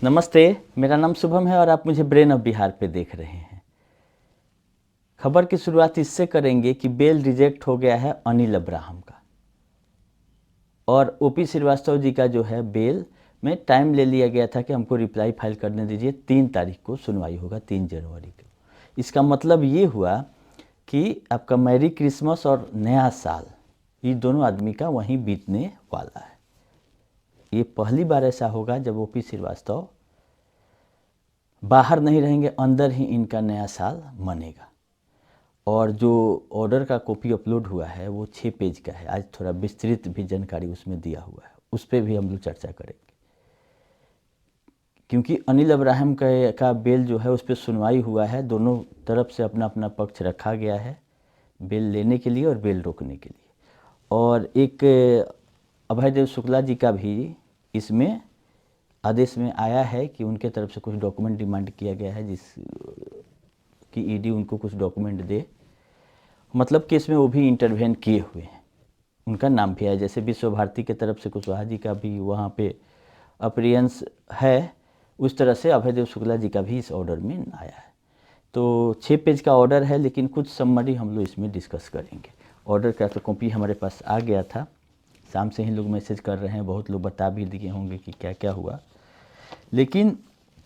नमस्ते, मेरा नाम शुभम है और आप मुझे ब्रेन ऑफ बिहार पे देख रहे हैं। खबर की शुरुआत इससे करेंगे कि बेल रिजेक्ट हो गया है अनिल अब्राहम का, और ओपी श्रीवास्तव जी का जो है बेल में टाइम ले लिया गया था कि हमको रिप्लाई फाइल करने दीजिए। 3 तारीख को सुनवाई होगा, 3 जनवरी को। इसका मतलब ये हुआ कि आपका मैरी क्रिसमस और नया साल ये दोनों आदमी का वहीं बीतने वाला है। ये पहली बार ऐसा होगा जब ओपी श्रीवास्तव बाहर नहीं रहेंगे, अंदर ही इनका नया साल मनेगा। और जो ऑर्डर का कॉपी अपलोड हुआ है वो 6 पेज का है। आज थोड़ा विस्तृत भी जानकारी उसमें दिया हुआ है, उस पर भी हम लोग चर्चा करेंगे। क्योंकि अनिल अब्राहम का बेल जो है उस पर सुनवाई हुआ है, दोनों तरफ से अपना अपना पक्ष रखा गया है, बेल लेने के लिए और बेल रोकने के लिए। और एक अभयदेव शुक्ला जी का भी इसमें आदेश में आया है कि उनके तरफ से कुछ डॉक्यूमेंट डिमांड किया गया है, जिस कि ईडी उनको कुछ डॉक्यूमेंट दे। मतलब केस में वो भी इंटरवेन किए हुए हैं, उनका नाम भी है। जैसे विश्व भारती के तरफ से कुशवाहा जी का भी वहाँ पे अपीयरेंस है, उस तरह से अभयदेव शुक्ला जी का भी इस ऑर्डर में आया है। तो 6 पेज का ऑर्डर है, लेकिन कुछ समरी हम लोग इसमें डिस्कस करेंगे। ऑर्डर का तो कॉपी हमारे पास आ गया था, शाम से ही लोग मैसेज कर रहे हैं, बहुत लोग बता भी दिए होंगे कि क्या क्या हुआ। लेकिन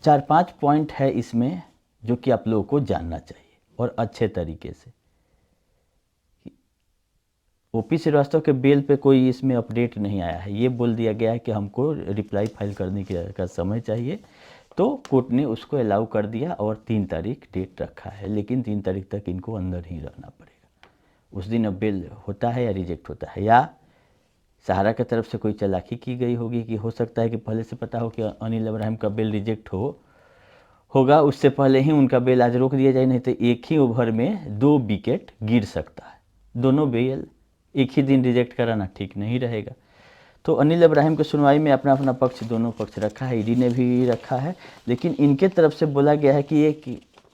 4-5 पॉइंट है इसमें जो कि आप लोगों को जानना चाहिए और अच्छे तरीके से। ओपी श्रीवास्तव के बेल पे कोई इसमें अपडेट नहीं आया है। ये बोल दिया गया है कि हमको रिप्लाई फाइल करने का समय चाहिए, तो कोर्ट ने उसको अलाउ कर दिया और 3 तारीख डेट रखा है। लेकिन 3 तारीख तक इनको अंदर ही रहना पड़ेगा। उस दिन अब बेल होता है या रिजेक्ट होता है, या सहारा की तरफ से कोई चालाकी की गई होगी कि हो सकता है कि पहले से पता हो कि अनिल अब्राहम का बेल रिजेक्ट होगा, उससे पहले ही उनका बेल आज रोक दिया जाए। नहीं तो एक ही ओवर में 2 विकेट गिर सकता है। दोनों बेल एक ही दिन रिजेक्ट कराना ठीक नहीं रहेगा। तो अनिल अब्राहम की सुनवाई में अपना अपना पक्ष, दोनों पक्ष रखा है, ईडी ने भी रखा है। लेकिन इनके तरफ से बोला गया है कि एक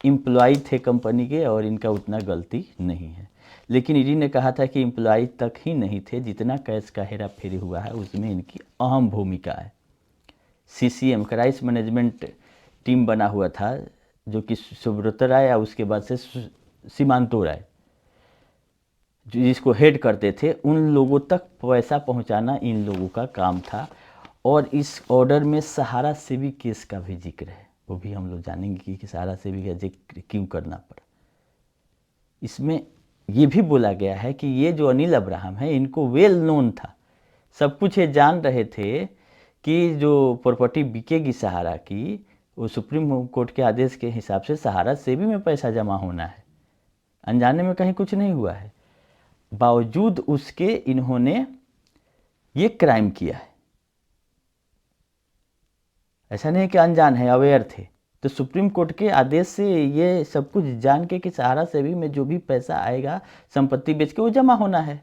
एम्प्लॉय थे कंपनी के और इनका उतना गलती नहीं है। लेकिन ईडी ने कहा था कि एम्प्लॉय तक ही नहीं थे, जितना कैश का हेरा फेरी हुआ है उसमें इनकी अहम भूमिका है। CCM क्राइसिस मैनेजमेंट टीम बना हुआ था, जो कि सुब्रत राय या उसके बाद से सीमांतो राय जिसको हेड करते थे, उन लोगों तक पैसा पहुंचाना इन लोगों का काम था। और इस ऑर्डर में सहारा सेवी केस का भी जिक्र है, वो भी हम लोग जानेंगे कि सहारा सेवी का जिक्र क्यों करना पड़ा। इसमें ये भी बोला गया है कि ये जो अनिल अब्राहम है, इनको वेल नोन था, सब कुछ ये जान रहे थे कि जो प्रॉपर्टी बिकेगी सहारा की, वो सुप्रीम कोर्ट के आदेश के हिसाब से सहारा सेवी में पैसा जमा होना है, अनजाने में कहीं कुछ नहीं हुआ है। बावजूद उसके इन्होंने ये क्राइम किया है। ऐसा नहीं कि अनजान है, अवेयर थे। तो सुप्रीम कोर्ट के आदेश से ये सब कुछ जान के कि सहारा सेवी में जो भी पैसा आएगा संपत्ति बेच के वो जमा होना है।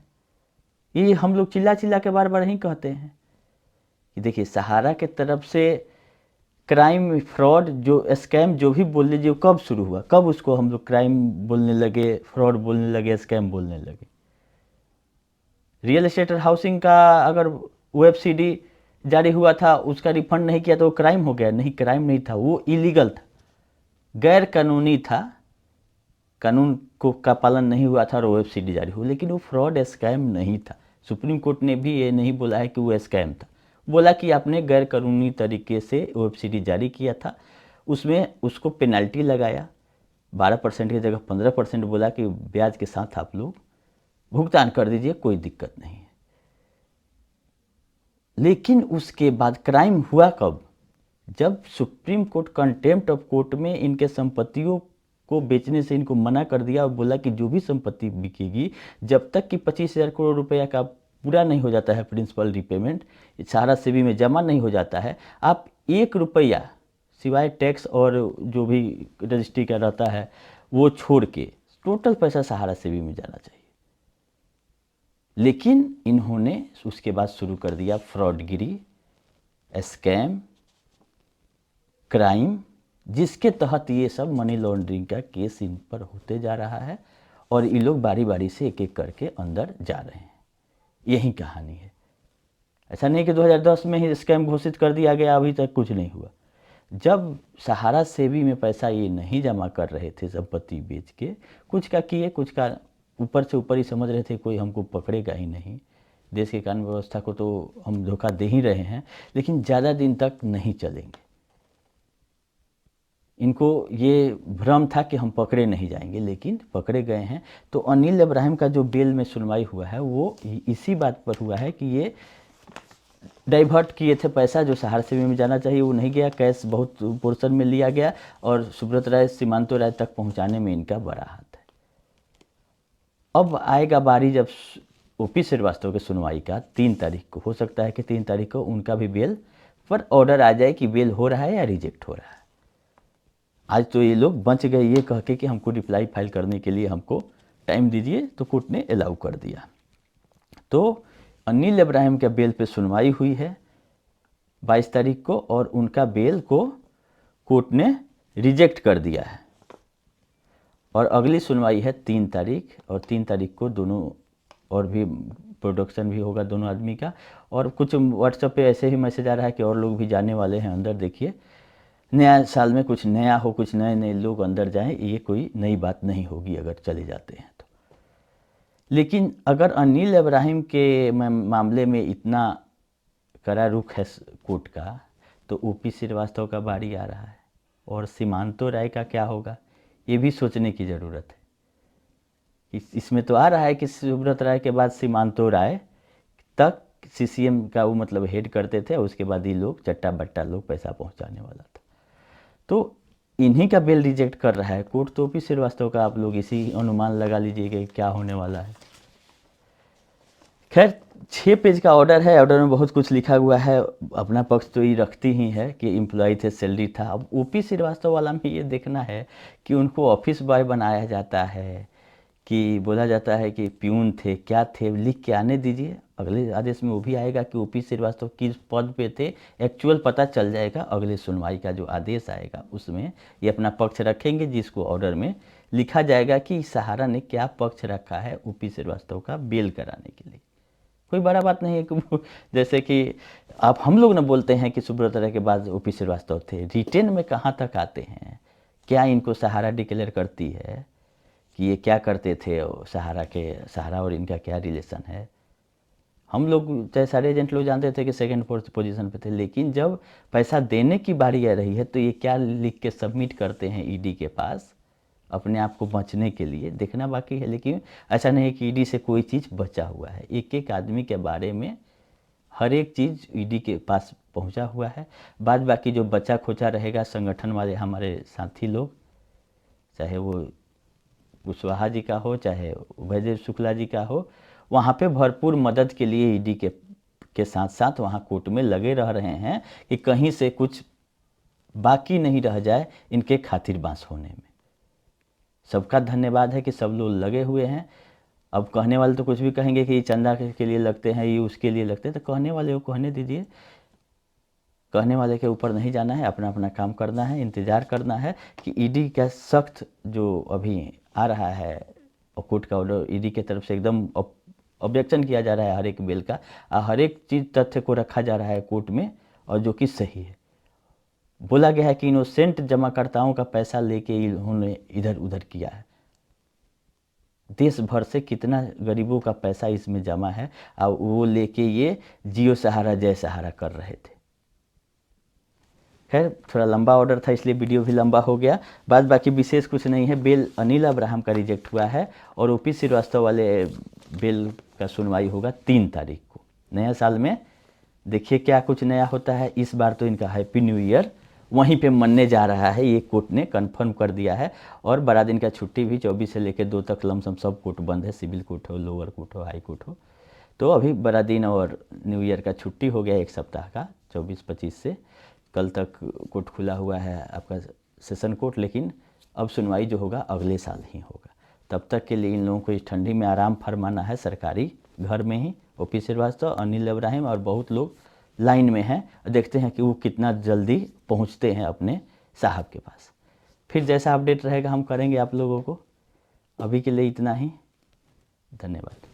ये हम लोग चिल्ला चिल्ला के बार बार ही कहते हैं कि देखिए, सहारा के तरफ से क्राइम, फ्रॉड, जो स्कैम जो भी बोल लीजिए, कब शुरू हुआ, कब उसको हम लोग क्राइम बोलने लगे, फ्रॉड बोलने लगे, स्कैम बोलने लगे। रियल एस्टेट और हाउसिंग का अगर वेब CD जारी हुआ था, उसका रिफंड नहीं किया तो वो क्राइम हो गया? नहीं, क्राइम नहीं था, वो इलीगल था, गैर कानूनी था, कानून को का पालन नहीं हुआ था और वेब CD जारी हुआ। लेकिन वो फ्रॉड स्कैम नहीं था। सुप्रीम कोर्ट ने भी ये नहीं बोला है कि वो स्कैम था, बोला कि आपने गैर कानूनी तरीके से वेब CD जारी किया था, उसमें उसको पेनल्टी लगाया, 12% की जगह 15% बोला कि ब्याज के साथ आप लोग भुगतान कर दीजिए, कोई दिक्कत नहीं है। लेकिन उसके बाद क्राइम हुआ कब? जब supreme court contempt of court में इनके संपत्तियों को बेचने से इनको मना कर दिया और बोला कि जो भी संपत्ति बिकेगी, जब तक कि 25,000 करोड़ रुपया का पूरा नहीं हो जाता है प्रिंसिपल रिपेमेंट, सहारा सेवी में जमा नहीं हो जाता है, आप 1 रुपया सिवाय टैक्स और जो भी रजिस्ट्री का रहता है वो छोड़ के टोटल पैसा सहारा सेवी में जाना चाहिए। लेकिन इन्होंने उसके बाद शुरू कर दिया फ्रॉडगिरी, स्कैम, क्राइम, जिसके तहत ये सब मनी लॉन्ड्रिंग का केस इन पर होते जा रहा है और ये लोग बारी बारी से एक एक करके अंदर जा रहे हैं। यही कहानी है। ऐसा नहीं कि 2010 में ही स्कैम घोषित कर दिया गया, अभी तक कुछ नहीं हुआ। जब सहारा सेवी में पैसा ये नहीं जमा कर रहे थे संपत्ति बेच के, कुछ का किए कुछ का ऊपर से ऊपर ही समझ रहे थे कोई हमको पकड़ेगा ही नहीं, देश की कानून व्यवस्था को तो हम धोखा दे ही रहे हैं, लेकिन ज़्यादा दिन तक नहीं चलेंगे। इनको ये भ्रम था कि हम पकड़े नहीं जाएंगे, लेकिन पकड़े गए हैं। तो अनिल इब्राहिम का जो बेल में सुनवाई हुआ है वो इसी बात पर हुआ है कि ये डाइवर्ट किए थे पैसा जो सहारा सेवी में जाना चाहिए, वो नहीं गया, कैश बहुत पोर्शन में लिया गया और सुब्रत राय सीमांतो राय तक पहुंचाने में इनका बड़ा हाथ है। अब आएगा बारी जब ओपी श्रीवास्तव की सुनवाई का 3 तारीख को, हो सकता है कि 3 तारीख को उनका भी बेल पर ऑर्डर आ जाए कि बेल हो रहा है या रिजेक्ट हो रहा है। आज तो ये लोग बच गए ये कह के कि हमको रिप्लाई फाइल करने के लिए हमको टाइम दीजिए, तो कोर्ट ने अलाउ कर दिया। तो अनिल इब्राहिम के बेल पे सुनवाई हुई है 22 तारीख को और उनका बेल को कोर्ट ने रिजेक्ट कर दिया है और अगली सुनवाई है 3 तारीख, और 3 तारीख को दोनों और भी प्रोडक्शन भी होगा दोनों आदमी का। और कुछ व्हाट्सएप पे ऐसे ही मैसेज आ रहा है कि और लोग भी जाने वाले हैं अंदर। देखिए, नया साल में कुछ नया हो, कुछ नए नए लोग अंदर जाएं, ये कोई नई बात नहीं होगी अगर चले जाते हैं तो। लेकिन अगर अनिल इब्राहिम के मामले में इतना कड़ा रुख है कोर्ट का, तो ओपी श्रीवास्तव का बारी आ रहा है और सीमांतो राय का क्या होगा, ये भी सोचने की ज़रूरत है। इसमें तो आ रहा है कि सुब्रत राय के बाद सीमांतो राय तक सीसीएम का वो मतलब हेड करते थे, और उसके बाद ये लोग चट्टा बट्टा लोग पैसा पहुंचाने वाला था। तो इन्हीं का बेल रिजेक्ट कर रहा है कोर्ट। तो ओपी श्रीवास्तव का आप लोग इसी अनुमान लगा लीजिएगा क्या होने वाला है। खैर 6 पेज का ऑर्डर है, ऑर्डर में बहुत कुछ लिखा हुआ है। अपना पक्ष तो ये रखती ही है कि एम्प्लॉय थे, सैलरी था। अब ओपी श्रीवास्तव वाला में ये देखना है कि उनको ऑफिस बॉय बनाया जाता है कि बोला जाता है कि प्यून थे, क्या थे, लिख के आने दीजिए। अगले आदेश में वो भी आएगा कि ओपी श्रीवास्तव किस पद पे थे, एक्चुअल पता चल जाएगा। अगले सुनवाई का जो आदेश आएगा उसमें ये अपना पक्ष रखेंगे, जिसको ऑर्डर में लिखा जाएगा कि सहारा ने क्या पक्ष रखा है ओपी श्रीवास्तव का बेल कराने के लिए। कोई बड़ा बात नहीं है कि जैसे कि आप हम लोग ना बोलते हैं कि सुब्रत राय के बाद ओपी श्रीवास्तव थे, रिटेन में कहाँ तक आते हैं, क्या इनको सहारा डिक्लेयर करती है कि ये क्या करते थे, सहारा और इनका क्या रिलेशन है। हम लोग चाहे सारे एजेंट लोग जानते थे कि सेकंड फोर्थ पोजीशन पे थे, लेकिन जब पैसा देने की बारी आ रही है तो ये क्या लिख के सबमिट करते हैं ईडी के पास अपने आप को बचने के लिए, देखना बाकी है। लेकिन ऐसा नहीं है कि ईडी से कोई चीज़ बचा हुआ है, एक एक आदमी के बारे में हर एक चीज़ ईडी के पास पहुंचा हुआ है। बाद बाकी जो बचा खोचा रहेगा, संगठन वाले हमारे साथी लोग, चाहे वो कुशवाहा जी का हो चाहे उभयदेव शुक्ला जी का हो, वहाँ पे भरपूर मदद के लिए ईडी के साथ साथ वहाँ कोर्ट में लगे रह रहे हैं कि कहीं से कुछ बाकी नहीं रह जाए इनके खातिर बांस होने में। सबका धन्यवाद है कि सब लोग लगे हुए हैं। अब कहने वाले तो कुछ भी कहेंगे कि ये चंदा के लिए लगते हैं, ये उसके लिए लगते हैं, तो कहने वाले को कहने दीजिए। कहने वाले के ऊपर नहीं जाना है, अपना अपना काम करना है, इंतज़ार करना है कि ईडी का सख्त जो अभी आ रहा है और कोर्ट का ऑर्डर ईडी के तरफ से एकदम ऑब्जेक्शन किया जा रहा है हर एक बिल का, हर एक चीज़ तथ्य को रखा जा रहा है कोर्ट में, और जो कि सही है। बोला गया है कि इनोसेंट जमाकर्ताओं का पैसा लेके इन्होंने इधर उधर किया है। देश भर से कितना गरीबों का पैसा इसमें जमा है और वो लेके ये जियो सहारा जय सहारा कर रहे थे। खैर थोड़ा लंबा ऑर्डर था इसलिए वीडियो भी लंबा हो गया। बाद बाकी विशेष कुछ नहीं है। बेल अनिल इब्राहिम का रिजेक्ट हुआ है और ओपी श्रीवास्तव वाले बेल का सुनवाई होगा 3 तारीख को। नया साल में देखिए क्या कुछ नया होता है। इस बार तो इनका हैप्पी न्यू ईयर वहीं पे मनने जा रहा है, ये कोर्ट ने कंफर्म कर दिया है। और बड़ा दिन का छुट्टी भी 24 से लेकर 2 तक लमसम सब कोर्ट बंद है, सिविल कोर्ट हो, लोअर कोर्ट हो, हाई कोर्ट हो। तो अभी बड़ा दिन और न्यू ईयर का छुट्टी हो गया 1 सप्ताह का, 24-25 से। कल तक कोर्ट खुला हुआ है आपका सेशन कोर्ट, लेकिन अब सुनवाई जो होगा अगले साल ही होगा। तब तक के लिए इन लोगों को इस ठंडी में आराम फरमाना है सरकारी घर में ही। ओपी श्रीवास्तव, अनिल इब्राहिम और बहुत लोग लाइन में हैं। देखते हैं कि वो कितना जल्दी पहुंचते हैं अपने साहब के पास। फिर जैसा अपडेट रहेगा हम करेंगे आप लोगों को। अभी के लिए इतना ही, धन्यवाद।